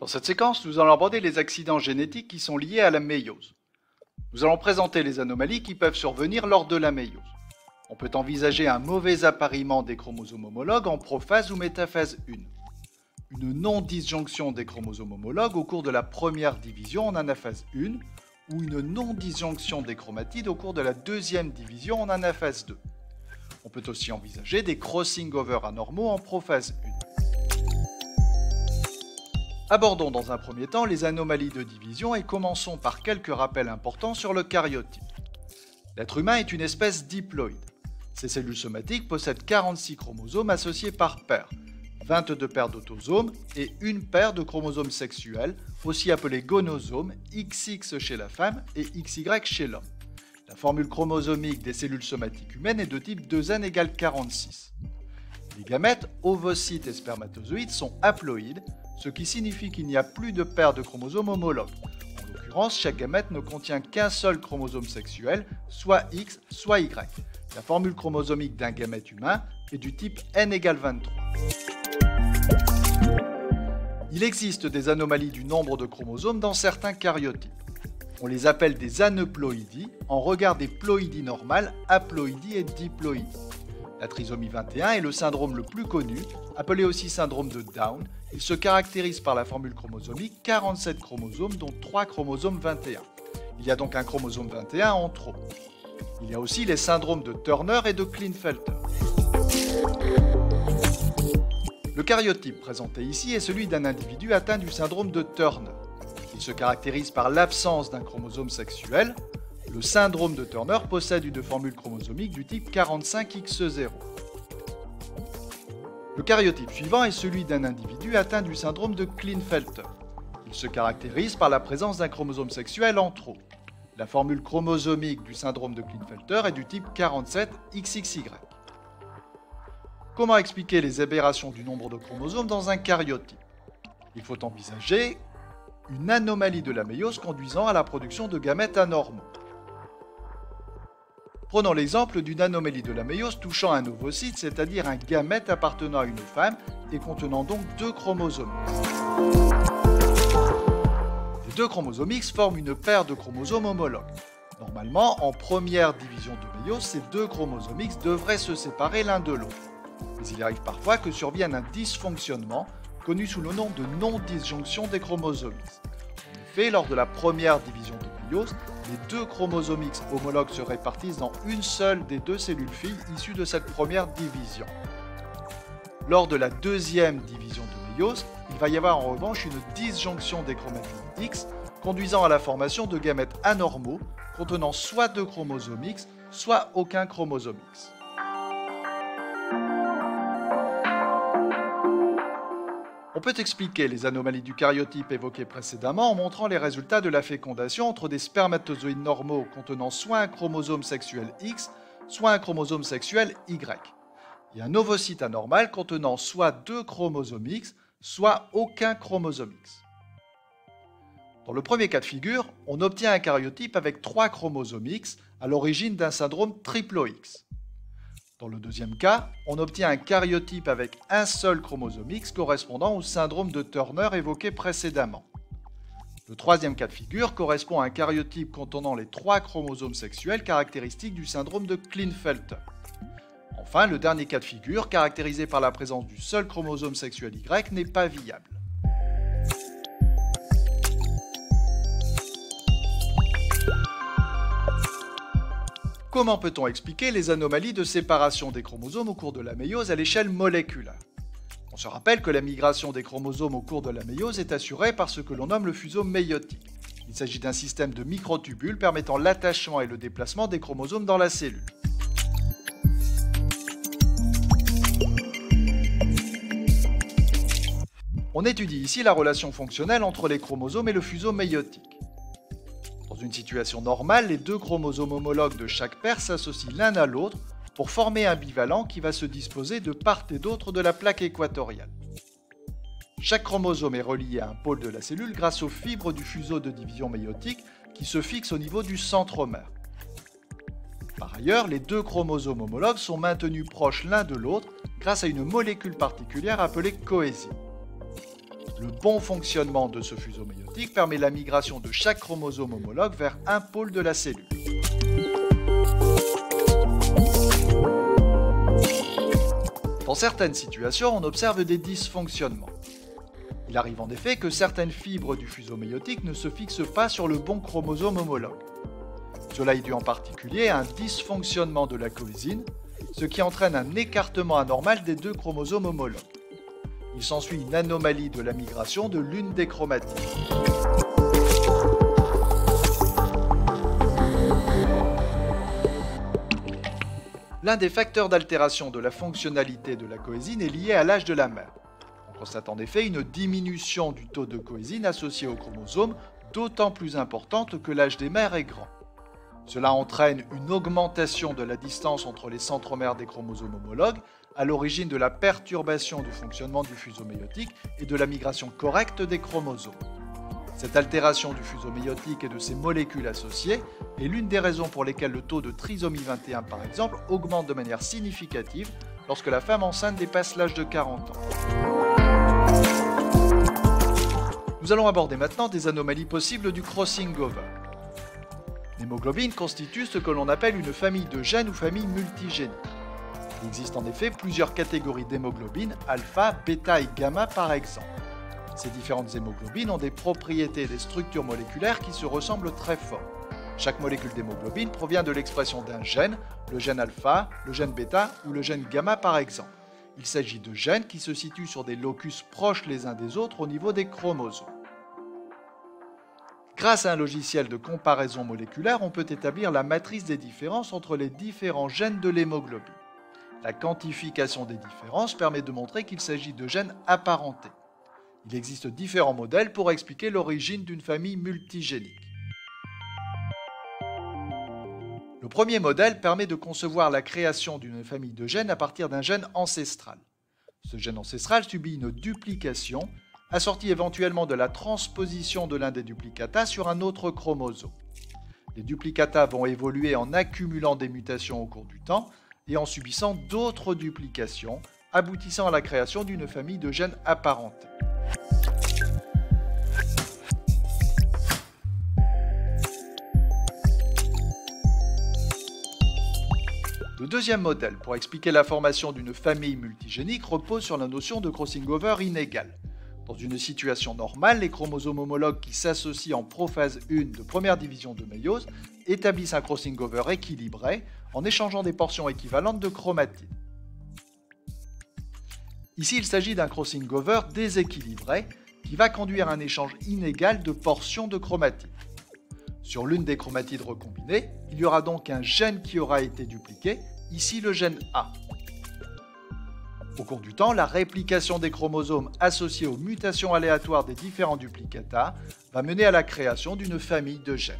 cette séquence, nous allons aborder les accidents génétiques qui sont liés à la méiose. Nous allons présenter les anomalies qui peuvent survenir lors de la méiose. On peut envisager un mauvais appariement des chromosomes homologues en prophase ou métaphase 1. Une non-disjonction des chromosomes homologues au cours de la première division en anaphase 1 ou une non-disjonction des chromatides au cours de la deuxième division en anaphase 2. On peut aussi envisager des crossing-over anormaux en prophase 1. Abordons dans un premier temps les anomalies de division et commençons par quelques rappels importants sur le karyotype. L'être humain est une espèce diploïde. Ces cellules somatiques possèdent 46 chromosomes associés par paires, 22 paires d'autosomes et une paire de chromosomes sexuels, aussi appelés gonosomes, XX chez la femme et XY chez l'homme. La formule chromosomique des cellules somatiques humaines est de type 2n égale 46. Les gamètes, ovocytes et spermatozoïdes sont haploïdes, ce qui signifie qu'il n'y a plus de paire de chromosomes homologues. En l'occurrence, chaque gamète ne contient qu'un seul chromosome sexuel, soit X, soit Y. La formule chromosomique d'un gamète humain est du type n égale 23. Il existe des anomalies du nombre de chromosomes dans certains karyotypes. On les appelle des aneuploïdies en regard des ploïdies normales, haploïdies et diploïdies. La trisomie 21 est le syndrome le plus connu, appelé aussi syndrome de Down. Il se caractérise par la formule chromosomique 47 chromosomes dont 3 chromosomes 21. Il y a donc un chromosome 21 en trop. Il y a aussi les syndromes de Turner et de Klinefelter. Le karyotype présenté ici est celui d'un individu atteint du syndrome de Turner. Il se caractérise par l'absence d'un chromosome sexuel. Le syndrome de Turner possède une formule chromosomique du type 45X0. Le karyotype suivant est celui d'un individu atteint du syndrome de Klinefelter. Il se caractérise par la présence d'un chromosome sexuel en trop. La formule chromosomique du syndrome de Klinefelter est du type 47XXY. Comment expliquer les aberrations du nombre de chromosomes dans un karyotype? Il faut envisager une anomalie de la méiose conduisant à la production de gamètes anormaux. Prenons l'exemple d'une anomalie de la méiose touchant un ovocyte, c'est-à-dire un gamète appartenant à une femme et contenant donc 2 chromosomes. Les 2 chromosomes X forment une paire de chromosomes homologues. Normalement, en première division de méiose, ces 2 chromosomes X devraient se séparer l'un de l'autre. Mais il arrive parfois que survienne un dysfonctionnement connu sous le nom de non-disjonction des chromosomes X. En effet, lors de la première division de méiose, les 2 chromosomes X homologues se répartissent dans une seule des 2 cellules filles issues de cette première division. Lors de la deuxième division de méiose, il va y avoir en revanche une disjonction des chromatides X, conduisant à la formation de gamètes anormaux contenant soit 2 chromosomes X, soit aucun chromosome X. On peut expliquer les anomalies du karyotype évoquées précédemment en montrant les résultats de la fécondation entre des spermatozoïdes normaux contenant soit un chromosome sexuel X, soit un chromosome sexuel Y, et un ovocyte anormal contenant soit 2 chromosomes X, soit aucun chromosome X. Dans le premier cas de figure, on obtient un karyotype avec 3 chromosomes X à l'origine d'un syndrome triplo X. Dans le deuxième cas, on obtient un karyotype avec un seul chromosome X correspondant au syndrome de Turner évoqué précédemment. Le troisième cas de figure correspond à un karyotype contenant les 3 chromosomes sexuels caractéristiques du syndrome de Klinefelter. Enfin, le dernier cas de figure, caractérisé par la présence du seul chromosome sexuel Y, n'est pas viable. Comment peut-on expliquer les anomalies de séparation des chromosomes au cours de la méiose à l'échelle moléculaire? On se rappelle que la migration des chromosomes au cours de la méiose est assurée par ce que l'on nomme le fuseau méiotique. Il s'agit d'un système de microtubules permettant l'attachement et le déplacement des chromosomes dans la cellule. On étudie ici la relation fonctionnelle entre les chromosomes et le fuseau méiotique. Dans une situation normale, les 2 chromosomes homologues de chaque paire s'associent l'un à l'autre pour former un bivalent qui va se disposer de part et d'autre de la plaque équatoriale. Chaque chromosome est relié à un pôle de la cellule grâce aux fibres du fuseau de division méiotique qui se fixent au niveau du centromère. Par ailleurs, les 2 chromosomes homologues sont maintenus proches l'un de l'autre grâce à une molécule particulière appelée coésine. Le bon fonctionnement de ce fuseau méiotique permet la migration de chaque chromosome homologue vers un pôle de la cellule. Dans certaines situations, on observe des dysfonctionnements. Il arrive en effet que certaines fibres du fuseau méiotique ne se fixent pas sur le bon chromosome homologue. Cela est dû en particulier à un dysfonctionnement de la coésine, ce qui entraîne un écartement anormal des deux chromosomes homologues. Il s'ensuit une anomalie de la migration de l'une des chromatides. L'un des facteurs d'altération de la fonctionnalité de la coésine est lié à l'âge de la mère. On constate en effet une diminution du taux de coésine associé aux chromosomes, d'autant plus importante que l'âge des mères est grand. Cela entraîne une augmentation de la distance entre les centromères des chromosomes homologues, à l'origine de la perturbation du fonctionnement du fuseau méiotique et de la migration correcte des chromosomes. Cette altération du fuseau méiotique et de ses molécules associées est l'une des raisons pour lesquelles le taux de trisomie 21, par exemple, augmente de manière significative lorsque la femme enceinte dépasse l'âge de 40 ans. Nous allons aborder maintenant des anomalies possibles du crossing over. L'hémoglobine constitue ce que l'on appelle une famille de gènes ou famille multigénique. Il existe en effet plusieurs catégories d'hémoglobine, alpha, bêta et gamma par exemple. Ces différentes hémoglobines ont des propriétés et des structures moléculaires qui se ressemblent très fort. Chaque molécule d'hémoglobine provient de l'expression d'un gène, le gène alpha, le gène bêta ou le gène gamma par exemple. Il s'agit de gènes qui se situent sur des locus proches les uns des autres au niveau des chromosomes. Grâce à un logiciel de comparaison moléculaire, on peut établir la matrice des différences entre les différents gènes de l'hémoglobine. La quantification des différences permet de montrer qu'il s'agit de gènes apparentés. Il existe différents modèles pour expliquer l'origine d'une famille multigénique. Le premier modèle permet de concevoir la création d'une famille de gènes à partir d'un gène ancestral. Ce gène ancestral subit une duplication, assortie éventuellement de la transposition de l'un des duplicata sur un autre chromosome. Les duplicata vont évoluer en accumulant des mutations au cours du temps et en subissant d'autres duplications, aboutissant à la création d'une famille de gènes apparentés. Le deuxième modèle pour expliquer la formation d'une famille multigénique repose sur la notion de crossing-over inégal. Dans une situation normale, les chromosomes homologues qui s'associent en prophase 1 de première division de méiose établissent un crossing-over équilibré en échangeant des portions équivalentes de chromatides. Ici, il s'agit d'un crossing-over déséquilibré qui va conduire à un échange inégal de portions de chromatides. Sur l'une des chromatides recombinées, il y aura donc un gène qui aura été dupliqué, ici le gène A. Au cours du temps, la réplication des chromosomes associés aux mutations aléatoires des différents duplicata va mener à la création d'une famille de gènes.